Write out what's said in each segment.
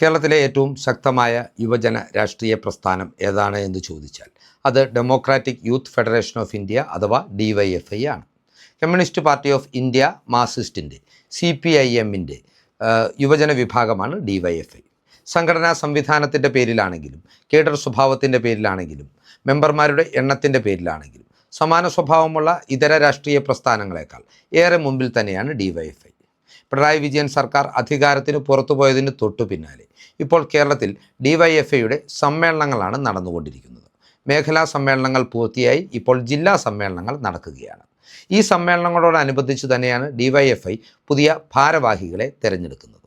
കേരളത്തിലെ ഏറ്റവും ശക്തമായ യുവജന രാഷ്ട്രീയ പ്രസ്ഥാനം ഏതാണ് എന്ന് ചോദിച്ചാൽ അത് democratic youth federation of India അഥവാ DYFI ആണ്. കമ്മ്യൂണിസ്റ്റ് പാർട്ടി ഓഫ് ഇന്ത്യ മാർക്സിസ്റ്റിൻ്റെ CPIMൻ്റെ യുവജന വിഭാഗമാണ് DYFI. സംഘടനാ സംവിധാനത്തിൻ്റെ പേരിലാണെങ്കിലും കേഡർ സ്വഭാവത്തിൻ്റെ പേരിലാണെങ്കിലും മെമ്പർമാരുടെ എണ്ണത്തിൻ്റെ പേരിലാണെങ്കിലും സമാന സ്വഭാവമുള്ള ഇതര രാഷ്ട്രീയ പ്രസ്ഥാനങ്ങളെക്കാൾ ഏറെ മുമ്പിൽ തന്നെയാണ് DYFI. പിണറായി വിജയൻ സർക്കാർ അധികാരത്തിന് പുറത്തുപോയതിന് തൊട്ടു പിന്നാലെ ഇപ്പോൾ കേരളത്തിൽ DYFIയുടെ സമ്മേളനങ്ങളാണ് നടന്നുകൊണ്ടിരിക്കുന്നത്. മേഖലാ സമ്മേളനങ്ങൾ പൂർത്തിയായി ഇപ്പോൾ ജില്ലാ സമ്മേളനങ്ങൾ നടക്കുകയാണ്. ഈ സമ്മേളനങ്ങളോടനുബന്ധിച്ച് തന്നെയാണ് DYFI പുതിയ ഭാരവാഹികളെ തിരഞ്ഞെടുക്കുന്നത്.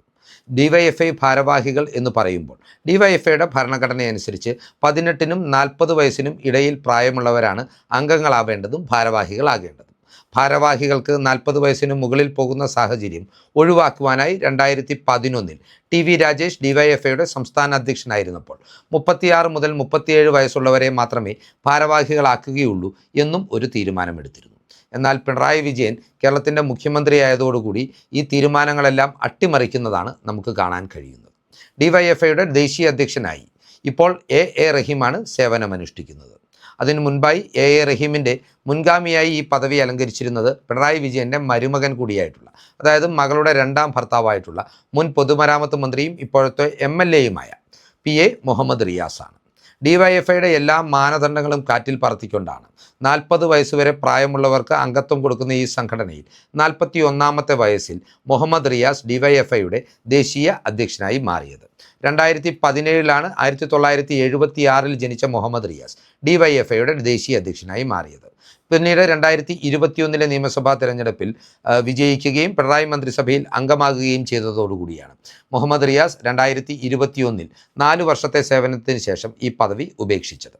DYFI ഭാരവാഹികൾ എന്ന് പറയുമ്പോൾ DYFIയുടെ ഭരണഘടനയനുസരിച്ച് 18നും 40 വയസ്സിനും ഇടയിൽ പ്രായമുള്ളവരാണ് അംഗങ്ങളാവേണ്ടതും ഭാരവാഹികളാകേണ്ടതും. ഭാരവാഹികൾക്ക് 40 വയസ്സിന് മുകളിൽ പോകുന്ന സാഹചര്യം ഒഴിവാക്കുവാനായി 2011 TV രാജേഷ് DYFIയുടെ സംസ്ഥാന അധ്യക്ഷനായിരുന്നപ്പോൾ 36 മുതൽ 37 വയസ്സുള്ളവരെ മാത്രമേ ഭാരവാഹികളാക്കുകയുള്ളൂ എന്നും ഒരു തീരുമാനമെടുത്തിരുന്നു. എന്നാൽ പിണറായി വിജയൻ കേരളത്തിൻ്റെ മുഖ്യമന്ത്രിയായതോടുകൂടി ഈ തീരുമാനങ്ങളെല്ലാം അട്ടിമറിക്കുന്നതാണ് നമുക്ക് കാണാൻ കഴിയുന്നത്. DYFIയുടെ ദേശീയ അധ്യക്ഷനായി ഇപ്പോൾ AA റഹീമാണ് സേവനമനുഷ്ഠിക്കുന്നത്. അതിനു മുൻപായി AA റഹീമിൻ്റെ മുൻഗാമിയായി ഈ പദവി അലങ്കരിച്ചിരുന്നത് പിണറായി വിജയൻ്റെ മരുമകൻ കൂടിയായിട്ടുള്ള, അതായത് മകളുടെ രണ്ടാം ഭർത്താവായിട്ടുള്ള മുൻ പൊതുമരാമത്ത് മന്ത്രിയും ഇപ്പോഴത്തെ MLAയുമായ PA മുഹമ്മദ് റിയാസാണ്. DYFIയുടെ എല്ലാ മാനദണ്ഡങ്ങളും കാറ്റിൽ പറത്തിക്കൊണ്ടാണ് 40 വയസ്സുവരെ പ്രായമുള്ളവർക്ക് അംഗത്വം കൊടുക്കുന്ന ഈ സംഘടനയിൽ 41ാമത്തെ വയസ്സിൽ മുഹമ്മദ് റിയാസ് DYFIയുടെ ദേശീയ അധ്യക്ഷനായി മാറിയത്. 2017 1976 ജനിച്ച മുഹമ്മദ് റിയാസ് DYFIയുടെ ദേശീയ അധ്യക്ഷനായി മാറിയത്. പിന്നീട് 2021 നിയമസഭാ തെരഞ്ഞെടുപ്പിൽ വിജയിക്കുകയും പിണറായി മന്ത്രിസഭയിൽ അംഗമാകുകയും ചെയ്തതോടുകൂടിയാണ് മുഹമ്മദ് റിയാസ് 2021 4 വർഷത്തെ സേവനത്തിന് ശേഷം ഈ പദവി ഉപേക്ഷിച്ചത്.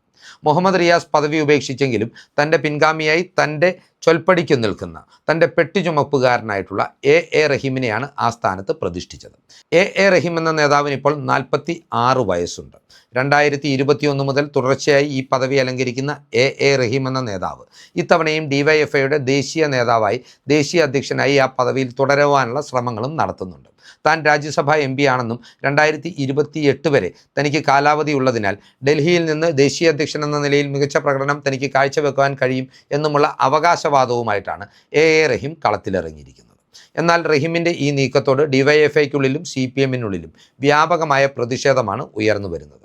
മുഹമ്മദ് റിയാസ് പദവി ഉപേക്ഷിച്ചെങ്കിലും തൻ്റെ പിൻഗാമിയായി തൻ്റെ ചൊൽപ്പടിക്ക് നിൽക്കുന്ന തൻ്റെ പെട്ടിചുമപ്പുകാരനായിട്ടുള്ള AA റഹീമിനെയാണ് ആ സ്ഥാനത്ത് പ്രതിഷ്ഠിച്ചത്. AA റഹീം എന്ന നേതാവിന് ഇപ്പോൾ 46 വയസ്സുണ്ട്. 2021 മുതൽ തുടർച്ചയായി ഈ പദവി അലങ്കരിക്കുന്ന AA റഹീം എന്ന നേതാവ് ഇത്തവണയും DYFIയുടെ ദേശീയ നേതാവായി ദേശീയ അധ്യക്ഷനായി ആ പദവിയിൽ തുടരുവാനുള്ള ശ്രമങ്ങളും നടത്തുന്നുണ്ട്. താൻ രാജ്യസഭാ MP ആണെന്നും 2028 വരെ തനിക്ക് കാലാവധി ഉള്ളതിനാൽ ഡൽഹിയിൽ നിന്ന് ദേശീയ അധ്യക്ഷൻ എന്ന നിലയിൽ മികച്ച പ്രകടനം തനിക്ക് കാഴ്ചവെക്കുവാൻ കഴിയും എന്നുമുള്ള അവകാശവാദവുമായിട്ടാണ് AA റഹീം കളത്തിലിറങ്ങിയിരിക്കുന്നത്. എന്നാൽ റഹീമിൻ്റെ ഈ നീക്കത്തോട് DYFIക്കുള്ളിലും CPMനുള്ളിലും വ്യാപകമായ പ്രതിഷേധമാണ് ഉയർന്നു വരുന്നത്.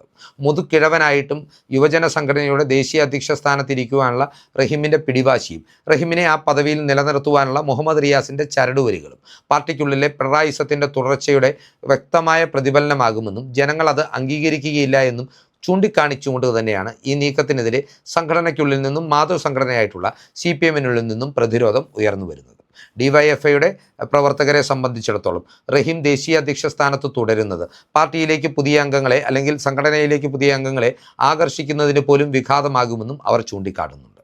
മുതുകിഴവനായിട്ടും യുവജന സംഘടനയുടെ ദേശീയ അധ്യക്ഷ സ്ഥാനത്തിരിക്കുവാനുള്ള റഹീമിൻ്റെ പിടിവാശിയും റഹീമിനെ ആ പദവിയിൽ നിലനിർത്തുവാനുള്ള മുഹമ്മദ് റിയാസിൻ്റെ ചരടുവലികളും പാർട്ടിക്കുള്ളിലെ പിണറായിസത്തിൻ്റെ തുടർച്ചയുടെ വ്യക്തമായ പ്രതിഫലനമാകുമെന്നും ജനങ്ങൾ അത് അംഗീകരിക്കുകയില്ല എന്നും ചൂണ്ടിക്കാണിച്ചുകൊണ്ട് തന്നെയാണ് ഈ നീക്കത്തിനെതിരെ സംഘടനയ്ക്കുള്ളിൽ നിന്നും മാതൃസംഘടനയായിട്ടുള്ള CPMനുള്ളിൽ നിന്നും പ്രതിരോധം ഉയർന്നു വരുന്നത്. DYFIയുടെ പ്രവർത്തകരെ സംബന്ധിച്ചിടത്തോളം റഹീം ദേശീയ അധ്യക്ഷ സ്ഥാനത്ത് തുടരുന്നത് പാർട്ടിയിലേക്ക് പുതിയ അംഗങ്ങളെ അല്ലെങ്കിൽ സംഘടനയിലേക്ക് പുതിയ അംഗങ്ങളെ ആകർഷിക്കുന്നതിന് പോലും വിഘാതമാകുമെന്നും അവർ ചൂണ്ടിക്കാട്ടുന്നുണ്ട്.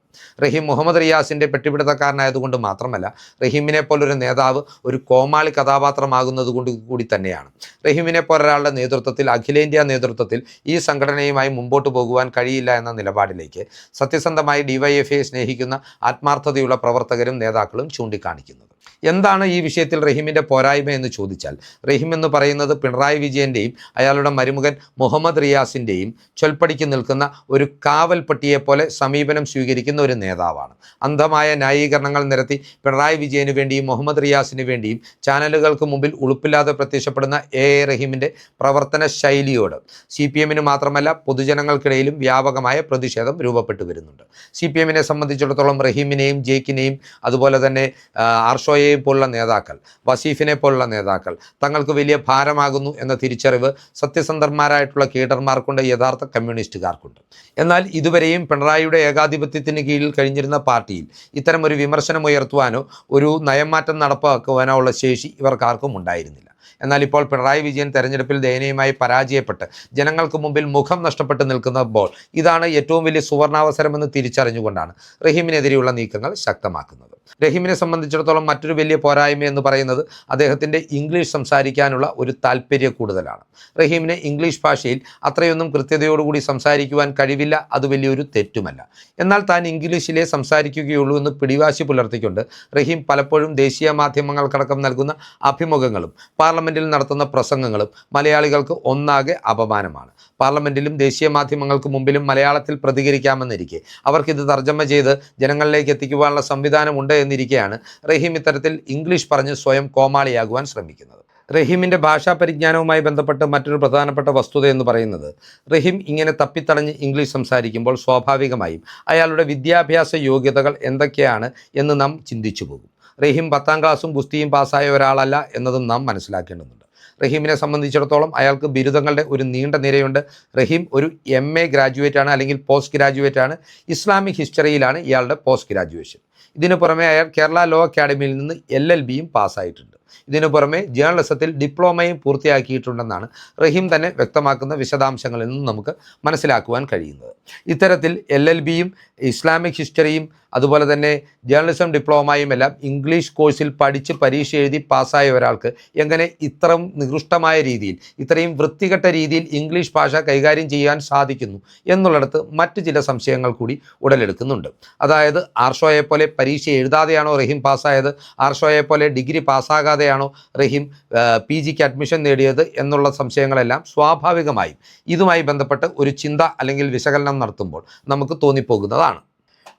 റഹീം മുഹമ്മദ് റിയാസിൻ്റെ പെട്ടിപിടുത്തക്കാരനായതുകൊണ്ട് മാത്രമല്ല, റഹീമിനെ പോലൊരു നേതാവ് ഒരു കോമാളി കഥാപാത്രമാകുന്നത് കൊണ്ട് കൂടി തന്നെയാണ് റഹീമിനെ പോലൊരാളുടെ നേതൃത്വത്തിൽ അഖിലേന്ത്യാ നേതൃത്വത്തിൽ ഈ സംഘടനയുമായി മുമ്പോട്ട് പോകുവാൻ കഴിയില്ല എന്ന നിലപാടിലേക്ക് സത്യസന്ധമായി DYFIയെ സ്നേഹിക്കുന്ന ആത്മാർത്ഥതയുള്ള പ്രവർത്തകരും നേതാക്കളും ചൂണ്ടിക്കാണിക്കുന്നത്. എന്താണ് ഈ വിഷയത്തിൽ റഹീമിൻ്റെ പോരായ്മ എന്ന് ചോദിച്ചാൽ, റഹീം എന്ന് പറയുന്നത് പിണറായി വിജയൻ്റെയും അയാളുടെ മരുമകൻ മുഹമ്മദ് റിയാസിൻ്റെയും ചൊൽപ്പടിക്ക് നിൽക്കുന്ന ഒരു കാവൽപ്പട്ടിയെപ്പോലെ സമീപനം സ്വീകരിക്കുന്ന ഒരു നേതാവാണ്. അന്ധമായ ന്യായീകരണങ്ങൾ നിരത്തി പിണറായി വിജയന് വേണ്ടിയും മുഹമ്മദ് റിയാസിന് വേണ്ടിയും ചാനലുകൾക്ക് മുമ്പിൽ ഉളുപ്പില്ലാതെ പ്രത്യക്ഷപ്പെടുന്ന AA റഹീമിൻ്റെ പ്രവർത്തന ശൈലിയോട് CPMന് മാത്രമല്ല പൊതുജനങ്ങൾക്കിടയിലും വ്യാപകമായ പ്രതിഷേധം രൂപപ്പെട്ടു വരുന്നുണ്ട്. CPMനെ സംബന്ധിച്ചിടത്തോളം റഹീമിനെയും ജേക്കിനെയും അതുപോലെ തന്നെ ആർഷോയെയും പോലുള്ള നേതാക്കൾ, വസീഫിനെ പോലുള്ള നേതാക്കൾ തങ്ങൾക്ക് വലിയ ഭാരമാകുന്നു എന്ന തിരിച്ചറിവ് സത്യസന്ധന്മാരായിട്ടുള്ള കേഡർമാർക്കുണ്ട്, യഥാർത്ഥ കമ്മ്യൂണിസ്റ്റുകാർക്കുണ്ട്. എന്നാൽ ഇതുവരെയും പിണറായിയുടെ ഏകാധിപത്യത്തിന് കീഴിൽ കഴിഞ്ഞിരുന്ന പാർട്ടിയിൽ ഇത്തരമൊരു വിമർശനം ഉയർത്തുവാനോ ഒരു നയംമാറ്റം നടപ്പാക്കുവാനോ ഉള്ള ശേഷി ഇവർക്കാർക്കും ഉണ്ടായിരുന്നില്ല. എന്നാൽ ഇപ്പോൾ പിണറായി വിജയൻ തെരഞ്ഞെടുപ്പിൽ ദയനീയമായി പരാജയപ്പെട്ട് ജനങ്ങൾക്ക് മുമ്പിൽ മുഖം നഷ്ടപ്പെട്ട് നിൽക്കുമ്പോൾ ഇതാണ് ഏറ്റവും വലിയ സുവർണാവസരമെന്ന് തിരിച്ചറിഞ്ഞുകൊണ്ടാണ് റഹീമിനെതിരെയുള്ള നീക്കങ്ങൾ ശക്തമാക്കുന്നത്. റഹീമിനെ സംബന്ധിച്ചിടത്തോളം മറ്റൊരു വലിയ പോരായ്മ എന്ന് പറയുന്നത് അദ്ദേഹത്തിൻ്റെ ഇംഗ്ലീഷ് സംസാരിക്കാനുള്ള ഒരു താല്പര്യ കൂടുതലാണ്. റഹീമിന് ഇംഗ്ലീഷ് ഭാഷയിൽ അത്രയൊന്നും കൃത്യതയോടുകൂടി സംസാരിക്കുവാൻ കഴിവില്ല, അത് വലിയൊരു തെറ്റുമല്ല. എന്നാൽ താൻ ഇംഗ്ലീഷിലേ സംസാരിക്കുകയുള്ളൂ എന്ന് പിടിവാശി പുലർത്തിക്കൊണ്ട് റഹീം പലപ്പോഴും ദേശീയ മാധ്യമങ്ങൾക്കടക്കം നൽകുന്ന അഭിമുഖങ്ങളും പാർലമെൻറ്റിൽ നടത്തുന്ന പ്രസംഗങ്ങളും മലയാളികൾക്ക് ഒന്നാകെ അപമാനമാണ്. പാർലമെൻറ്റിലും ദേശീയ മാധ്യമങ്ങൾക്ക് മുമ്പിലും മലയാളത്തിൽ പ്രതികരിക്കാമെന്നിരിക്കെ അവർക്കിത് തർജ്ജമ ചെയ്ത് ജനങ്ങളിലേക്ക് എത്തിക്കുവാനുള്ള സംവിധാനമുണ്ട് എന്നിരിക്കെയാണ് റഹീം ഇത്തരത്തിൽ ഇംഗ്ലീഷ് പറഞ്ഞ് സ്വയം കോമാളിയാകുവാൻ ശ്രമിക്കുന്നത്. റഹീമിൻ്റെ ഭാഷാ പരിജ്ഞാനവുമായി ബന്ധപ്പെട്ട് മറ്റൊരു പ്രധാനപ്പെട്ട വസ്തുത എന്ന് പറയുന്നത്, റഹീം ഇങ്ങനെ തപ്പിത്തടഞ്ഞ് ഇംഗ്ലീഷ് സംസാരിക്കുമ്പോൾ സ്വാഭാവികമായും അയാളുടെ വിദ്യാഭ്യാസ യോഗ്യതകൾ എന്തൊക്കെയാണ് എന്ന് നാം ചിന്തിച്ചു പോകും. റഹീം 10ാം ക്ലാസ്സും ഗുസ്തിയും പാസ്സായ ഒരാളല്ല എന്നതും നാം മനസ്സിലാക്കേണ്ടതുണ്ട്. റഹീമിനെ സംബന്ധിച്ചിടത്തോളം അയാൾക്ക് ബിരുദങ്ങളുടെ ഒരു നീണ്ട നിരയുണ്ട്. റഹീം ഒരു MA ഗ്രാജുവേറ്റ് ആണ്, അല്ലെങ്കിൽ പോസ്റ്റ് ഗ്രാജുവേറ്റ് ആണ്. ഇസ്ലാമിക് ഹിസ്റ്ററിയിലാണ് ഇയാളുടെ പോസ്റ്റ് ഗ്രാജുവേഷൻ. ഇതിനു പുറമെ അയാൾ കേരള ലോ അക്കാഡമിയിൽ നിന്ന് LLBയും പാസ്സായിട്ടുണ്ട്. ഇതിനു പുറമെ ജേർണലിസത്തിൽ ഡിപ്ലോമയും പൂർത്തിയാക്കിയിട്ടുണ്ടെന്നാണ് റഹീം തന്നെ വ്യക്തമാക്കുന്ന വിശദാംശങ്ങളിൽ നിന്ന് നമുക്ക് മനസ്സിലാക്കുവാൻ കഴിയുന്നത്. ഇത്തരത്തിൽ LLBയും ഇസ്ലാമിക് ഹിസ്റ്ററിയും അതുപോലെ തന്നെ ജേർണലിസം ഡിപ്ലോമയും എല്ലാം ഇംഗ്ലീഷ് കോഴ്സിൽ പഠിച്ച് പരീക്ഷ എഴുതി പാസ്സായ ഒരാൾക്ക് എങ്ങനെ ഇത്രയും നികൃഷ്ടമായ രീതിയിൽ, ഇത്രയും വൃത്തികെട്ട രീതിയിൽ ഇംഗ്ലീഷ് ഭാഷ കൈകാര്യം ചെയ്യാൻ സാധിക്കുന്നു എന്നുള്ളിടത്ത് മറ്റ് ചില സംശയങ്ങൾ കൂടി ഉടലെടുക്കുന്നുണ്ട്. അതായത് ആർഷോയെ പോലെ പരീക്ഷ എഴുതാതെയാണോ റഹീം പാസ്സായത്? ആർഷോയെ പോലെ ഡിഗ്രി പാസ്സാകാതെയാണോ റഹീം PGക്ക് അഡ്മിഷൻ നേടിയത് എന്നുള്ള സംശയങ്ങളെല്ലാം സ്വാഭാവികമായും ഇതുമായി ബന്ധപ്പെട്ട് ഒരു ചിന്ത അല്ലെങ്കിൽ വിശകലനം നടത്തുമ്പോൾ നമുക്ക് തോന്നിപ്പോകുന്നതാണ്.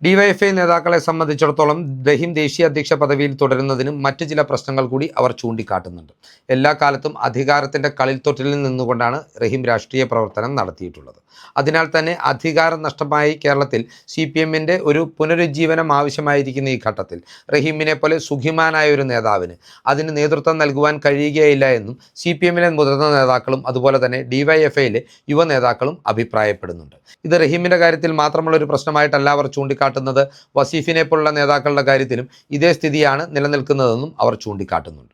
DYFI നേതാക്കളെ സംബന്ധിച്ചിടത്തോളം റഹീം ദേശീയ അധ്യക്ഷ പദവിയിൽ തുടരുന്നതിന് മറ്റ് ചില പ്രശ്നങ്ങൾ കൂടി അവർ ചൂണ്ടിക്കാട്ടുന്നുണ്ട്. എല്ലാ കാലത്തും അധികാരത്തിൻ്റെ കളിത്തൊട്ടിലിൽ നിന്നുകൊണ്ടാണ് റഹീം രാഷ്ട്രീയ പ്രവർത്തനം നടത്തിയിട്ടുള്ളത്. അതിനാൽ തന്നെ അധികാരം നഷ്ടമായി കേരളത്തിൽ CPMൻ്റെ ഒരു പുനരുജ്ജീവനം ആവശ്യമായിരിക്കുന്ന ഈ ഘട്ടത്തിൽ റഹീമിനെ പോലെ സുഖിമാനായ ഒരു നേതാവിന് അതിന് നേതൃത്വം നൽകുവാൻ കഴിയുകയില്ല എന്നും CPMലെ മുതിർന്ന നേതാക്കളും അതുപോലെ തന്നെ DYFIയിലെ യുവ നേതാക്കളും അഭിപ്രായപ്പെടുന്നുണ്ട്. ഇത് റഹീമിൻ്റെ കാര്യത്തിൽ മാത്രമുള്ള ഒരു പ്രശ്നമായിട്ടല്ല അവർ ചൂണ്ടിക്കാട്ടുന്നത്. വസീഫിനെ പോലുള്ള നേതാക്കളുടെ കാര്യത്തിലും ഇതേ സ്ഥിതിയാണ് നിലനിൽക്കുന്നതെന്നും അവർ ചൂണ്ടിക്കാട്ടുന്നുണ്ട്.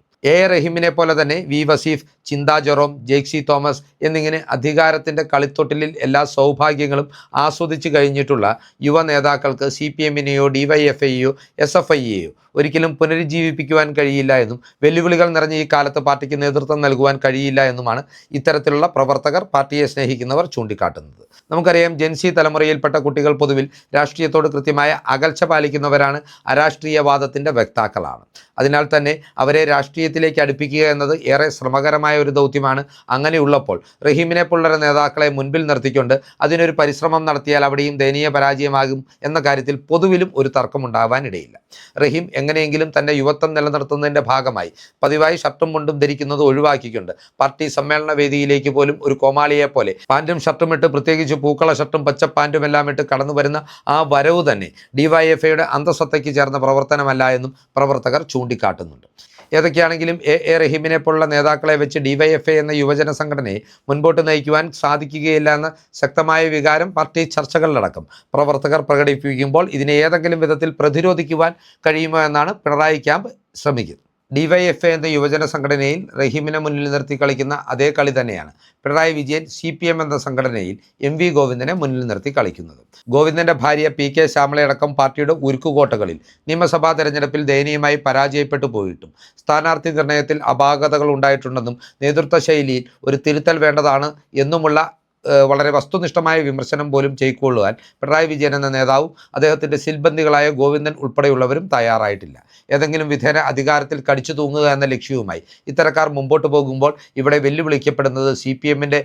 റഹീമിനെ പോലെ തന്നെ വസീഫ്, ചിന്താ ജെറോം, ജെയ്സി തോമസ് എന്നിങ്ങനെ അധികാരത്തിൻ്റെ കളിത്തൊട്ടിലിൽ എല്ലാ സൗഭാഗ്യങ്ങളും ആസ്വദിച്ചു കഴിഞ്ഞിട്ടുള്ള യുവ നേതാക്കൾക്ക് CPMനെയോ DYFIയെയോ SFIയെയോ ഒരിക്കലും പുനരുജ്ജീവിപ്പിക്കുവാൻ കഴിയില്ല എന്നും വെല്ലുവിളികൾ നിറഞ്ഞ ഈ കാലത്ത് പാർട്ടിക്ക് നേതൃത്വം നൽകുവാൻ കഴിയില്ല എന്നുമാണ് ഇത്തരത്തിലുള്ള പ്രവർത്തകർ, പാർട്ടിയെ സ്നേഹിക്കുന്നവർ ചൂണ്ടിക്കാട്ടുന്നത്. നമുക്കറിയാം, ജെൻസി തലമുറയിൽപ്പെട്ട കുട്ടികൾ പൊതുവിൽ രാഷ്ട്രീയത്തോട് കൃത്യമായ അകൽച്ച പാലിക്കുന്നവരാണ്, അരാഷ്ട്രീയവാദത്തിൻ്റെ വക്താക്കളാണ്. അതിനാൽ തന്നെ അവരെ രാഷ്ട്രീയത്തിലേക്ക് അടുപ്പിക്കുക എന്നത് ഏറെ ശ്രമകരമായ ഒരു ദൗത്യമാണ്. അങ്ങനെയുള്ളപ്പോൾ റഹീമിനെ പോലുള്ള നേതാക്കളെ മുൻപിൽ നിർത്തിക്കൊണ്ട് അതിനൊരു പരിശ്രമം നടത്തിയാൽ അവിടെയും ദയനീയ പരാജയമാകും എന്ന കാര്യത്തിൽ പൊതുവിലും ഒരു തർക്കമുണ്ടാവാനിടയില്ല. റഹീം എങ്ങനെയെങ്കിലും തൻ്റെ യുവത്വം നിലനിർത്തുന്നതിൻ്റെ ഭാഗമായി പതിവായി ഷർട്ടും മുണ്ടും ധരിക്കുന്നത് ഒഴിവാക്കിക്കൊണ്ട് പാർട്ടി സമ്മേളന വേദിയിലേക്ക് പോലും ഒരു കോമാളിയെ പോലെ പാൻറ്റും ഷർട്ടും ഇട്ട്, പ്രത്യേകിച്ച് പൂക്കള ഷർട്ടും പച്ച പാൻറ്റും എല്ലാം ഇട്ട് കടന്നു വരുന്ന ആ വരവ് തന്നെ DYFIയുടെ അന്തസ്സത്തയ്ക്ക് ചേർന്ന പ്രവർത്തനമല്ല എന്നും പ്രവർത്തകർ ചൂണ്ടിക്കാട്ടുന്നുണ്ട്. ഏതൊക്കെയാണെങ്കിലും റഹീമിനെ പോലുള്ള നേതാക്കളെ വെച്ച് DYFI എന്ന യുവജന സംഘടനയെ മുൻപോട്ട് നയിക്കുവാൻ സാധിക്കുകയില്ല എന്ന ശക്തമായ വികാരം പാർട്ടി ചർച്ചകളിലടക്കം പ്രവർത്തകർ പ്രകടിപ്പിക്കുമ്പോൾ ഇതിനെ ഏതെങ്കിലും വിധത്തിൽ പ്രതിരോധിക്കുവാൻ കഴിയുമോ എന്നാണ് പിണറായി ക്യാമ്പ് ശ്രമിക്കുന്നത്. DYFI എന്ന യുവജന സംഘടനയിൽ റഹീമിനെ മുന്നിൽ നിർത്തി കളിക്കുന്ന അതേ കളി തന്നെയാണ് പിണറായി വിജയൻ CPM എന്ന സംഘടനയിൽ MV ഗോവിന്ദനെ മുന്നിൽ നിർത്തി കളിക്കുന്നത്. ഗോവിന്ദൻ്റെ ഭാര്യ PK ശ്യാമളയടക്കം പാർട്ടിയുടെ ഉരുക്കുകോട്ടകളിൽ നിയമസഭാ തെരഞ്ഞെടുപ്പിൽ ദയനീയമായി പരാജയപ്പെട്ടു പോയിട്ടും സ്ഥാനാർത്ഥി നിർണയത്തിൽ അപാകതകൾ ഉണ്ടായിട്ടുണ്ടെന്നും നേതൃത്വ ശൈലിയിൽ ഒരു തിരുത്തൽ വേണ്ടതാണ് എന്നുമുള്ള വളരെ വസ്തുനിഷ്ഠമായ വിമർശനം പോലും ചെയ്തുകൊള്ളുവാൻ പിണറായി വിജയൻ എന്ന നേതാവും അദ്ദേഹത്തിൻ്റെ സിൽബന്ദികളായ ഗോവിന്ദൻ ഉൾപ്പെടെയുള്ളവരും തയ്യാറായിട്ടില്ല. ഏതെങ്കിലും വിധേന അധികാരത്തിൽ കടിച്ചു തൂങ്ങുക എന്ന ലക്ഷ്യവുമായി ഇത്തരക്കാർ മുമ്പോട്ട് പോകുമ്പോൾ ഇവിടെ വെല്ലുവിളിക്കപ്പെടുന്നത് CPMൻ്റെ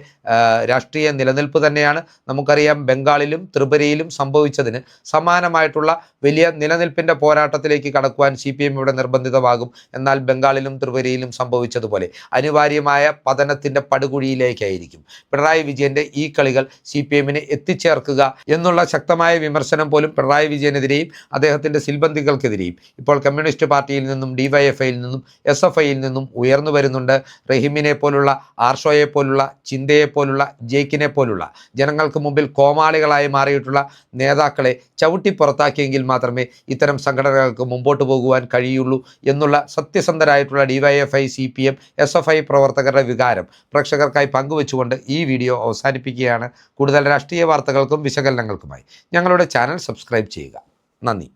രാഷ്ട്രീയ നിലനിൽപ്പ് തന്നെയാണ്. നമുക്കറിയാം, ബംഗാളിലും ത്രിപുരയിലും സംഭവിച്ചതിന് സമാനമായിട്ടുള്ള വലിയ നിലനിൽപ്പിൻ്റെ പോരാട്ടത്തിലേക്ക് കടക്കുവാൻ CPM ഇവിടെ നിർബന്ധിതമാകും. എന്നാൽ ബംഗാളിലും ത്രിപുരയിലും സംഭവിച്ചതുപോലെ അനിവാര്യമായ പതനത്തിൻ്റെ പടുകുഴിയിലേക്കായിരിക്കും പിണറായി വിജയൻ്റെ ഈ കളികൾ CPMനെ എത്തിച്ചേർക്കുക എന്നുള്ള ശക്തമായ വിമർശനം പോലും പിണറായി വിജയനെതിരെയും അദ്ദേഹത്തിൻ്റെ സിൽബന്ദികൾക്കെതിരെയും ഇപ്പോൾ കമ്മ്യൂണിസ്റ്റ് പാർട്ടിയിൽ നിന്നും DYFIയിൽ നിന്നും SFIയിൽ നിന്നും ഉയർന്നു വരുന്നുണ്ട്. റഹീമിനെ പോലുള്ള, ആർഷോയെ പോലുള്ള, ചിന്തയെ പോലുള്ള, ജെയ്ക്കിനെ പോലുള്ള ജനങ്ങൾക്ക് മുമ്പിൽ കോമാളികളായി മാറിയിട്ടുള്ള നേതാക്കളെ ചവിട്ടി പുറത്താക്കിയെങ്കിൽ മാത്രമേ ഇത്തരം സംഘടനകൾക്ക് മുമ്പോട്ട് പോകുവാൻ കഴിയുള്ളൂ എന്നുള്ള സത്യസന്ധരായിട്ടുള്ള DYFI, CPM, SFI പ്രവർത്തകരുടെ വികാരം പ്രേക്ഷകർക്കായി പങ്കുവെച്ചുകൊണ്ട് ഈ വീഡിയോ അവസാനിപ്പിക്കുകയാണ്. കൂടുതൽ രാഷ്ട്രീയ വാർത്തകൾക്കും വിശകലനങ്ങൾക്കുമായി ഞങ്ങളുടെ ചാനൽ സബ്സ്ക്രൈബ് ചെയ്യുക. നന്ദി.